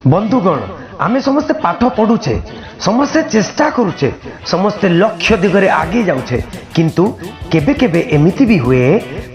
बंधुगण आमे समस्ते पाठ पढ़ुचे समस्ते चेष्टा करुचे समस्ते लक्ष्य दिगरे आगे जाउछे किंतु केबे केबे एमिति भी हुए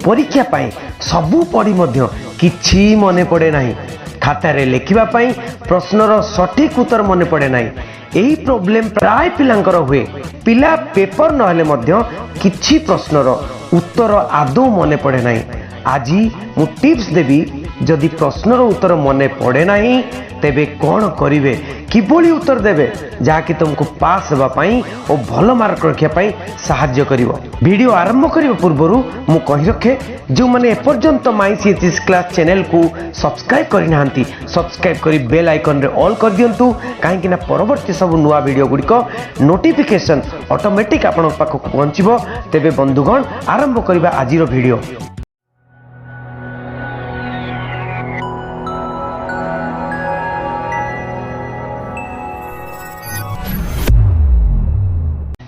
परीक्षा पाई सबू पढ़ी मध्य किछि मने पड़े नाही खातारे लेखिबा पाई प्रश्नर सठिक उत्तर मने पड़े नाही एही प्रॉब्लम प्राय पिलांकर हुए पिला पेपर नहले मध्य किछि प्रश्नर उत्तर आदौ मने पड़े नाही आजी मु टिप्स देबी जदि प्रश्नर उत्तर मने पड़े नाही तेबे कौन करिवे किभली उत्तर देबे जाकि तुमको पास हेबा पई और भल मार्क रखिया पई सहाय्य करिवो। वीडियो आरंभ करिवा पूर्वरु मु कहि रखे जो माने एपर्यंत माई CHSE क्लास चैनल को सब्सक्राइब करि नाहंती सब्सक्राइब करी बेल आइकन रे ऑल कर दियंतु काहेकि ना परवर्ती सब नुवा वीडियो गुडिको नोटिफिकेशन ऑटोमेटिक आपन पाखो पहुंचीबो। तेबे बंधुगण आरंभ करिवा आजिरो वीडियो।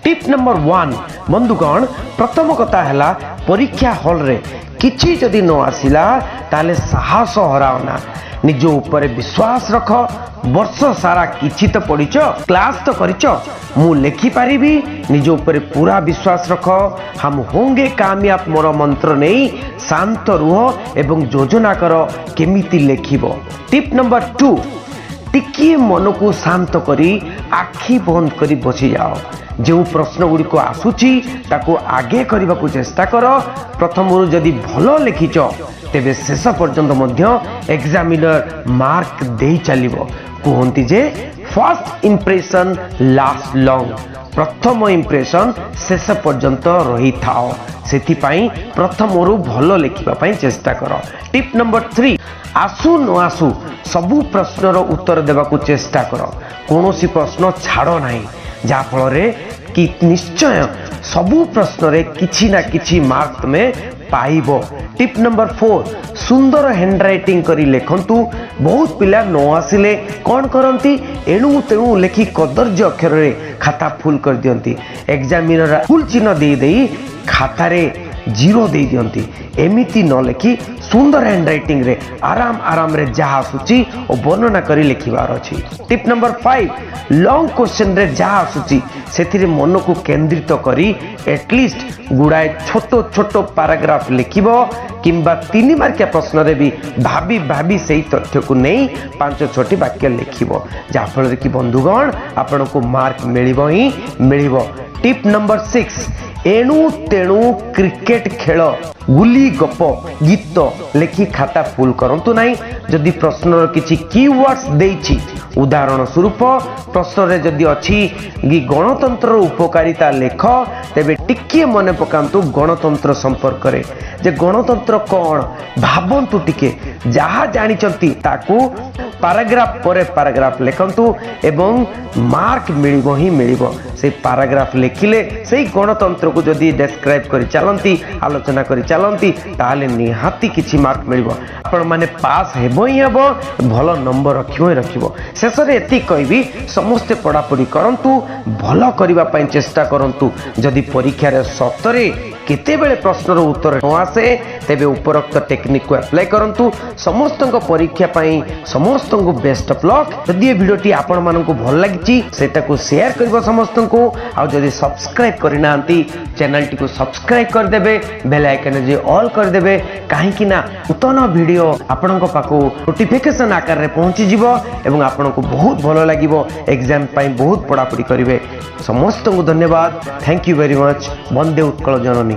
टिप नंबर 1 बंधुगण प्रथम कथा हैला परीक्षा हॉल रे किछि जदि न आसिला ताले साहस हराओना निज ऊपर विश्वास रख वर्ष सारा किछि तो पढ़िच क्लास तो करिच मु लेखि पारिबी निज ऊपर पूरा विश्वास रख हम होंगे कामयाब मोर मंत्र नहीं शांत रुह एवं योजना कर केमिति लेखिबो। टिप नंबर 2 टिकिए मन को शांत करी आखि बंद करी बसी जाओ जो प्रश्न गुड़ी को आसुची ताको आगे करने को चेष्टा कर प्रथम जदि भल लिखिच तेबे शेष पर्यंत मध्य एग्जामिनर मार्क दे चलिबो। कहती जे फर्स्ट इंप्रेशन लास्ट लॉन्ग प्रथम इंप्रेशन शेष पर्यंत रही थाओ सेति पाई प्रथम भल लिखिबा पाई चेष्टा कर। टिप नंबर 3 आसु न आसु सबु प्रश्नर उत्तर देबा को चेष्टा कर कोनोसी प्रश्न छाड़ो नाही जा फल कि निश्चय सबु प्रश्न रे किछि ना किछि मार्क में पाइबो। टिप नंबर 4 सुंदर हैंडराइटिंग करी लेखंतु बहुत पिला न आसिले कौन करंती एणु तेणु लेखि कदर्य अक्षर रे खाता फुल कर दियंती एग्जामिनर फुल चिन्ह दे देई खाता रे 0 दे दियंती एमिति न लेखि सुंदर हैंडराइटिंग रे आराम आराम रे जहा आसुची और वर्णना करी लिखिबार अछि। टिप नंबर 5 लॉन्ग क्वेश्चन रे जहा आसुची सेथिरे मन को केंद्रित करी एटलिस्ट गुड़ाए छोटो छोटो पैराग्राफ लिखिबो किंबा 3 मार्किया प्रश्न रे भी भाबी भाबी सही तथ्य को नहीं 5-6 वाक्य लिखिबो जा फल कि बंधुगण आपन को मार्क मिलिबो ही मिलिबो। टिप नंबर 6 एणु तेणु क्रिकेट खेल गुली गप गीत लेखि खाता फुल करंतु नाही जदि प्रश्नर किछि कीवर्ड्स देछि उदाहरण स्वरूप प्रश्न रे जदि अछि कि गणतंत्र उपकारिता लेख तेबे टिके मने पकांतु गणतंत्र संपर्क रे जे गणतंत्र कोन भाबंतु टिके जहा जानिचंती ताकू पैराग्राफ पर पैराग्राफ लिखंतु एवं मार्क मिलिबो ही मिलिबो से पैराग्राफ लिखिले से गणतंत्र को जदि डिस्क्राइब करी चलंती आलोचना करी चलंती ताले निहाती किछि मार्क मिलिबो आपण माने पास हेबो ही हेबो भलो नंबर रखिबो ही रखिबो। शेष रे एति कहबी समस्त पढ़ापढ़ी करंतु भलो करिबा पई चेष्टा करंतु जदि परीक्षा रे सतरे केते बेले प्रश्नर उत्तर न आसे तेबे उपरोक्त टेक्निक को अप्लाई करंतु समस्त परीक्षा पई समस्त को बेस्ट ऑफ लक। जदि ये वीडियो टी आपण मानन को भल लागिची सेटा को शेयर करबो समस्त को आ जदि सब्सक्राइब करनांती चैनल टी को सब्सक्राइब कर देबे बेल आइकन जे ऑल कर देबे काहे कि ना नूतन वीडियो आपण को पाको नोटिफिकेशन आकार रे पहुंची जिवो एवं आपण को बहुत भलो लागिवो एग्जाम पई बहुत पढ़ापढ़ी करिवे। समस्त को धन्यवाद। Thank you very much. Vande Utkal Janani.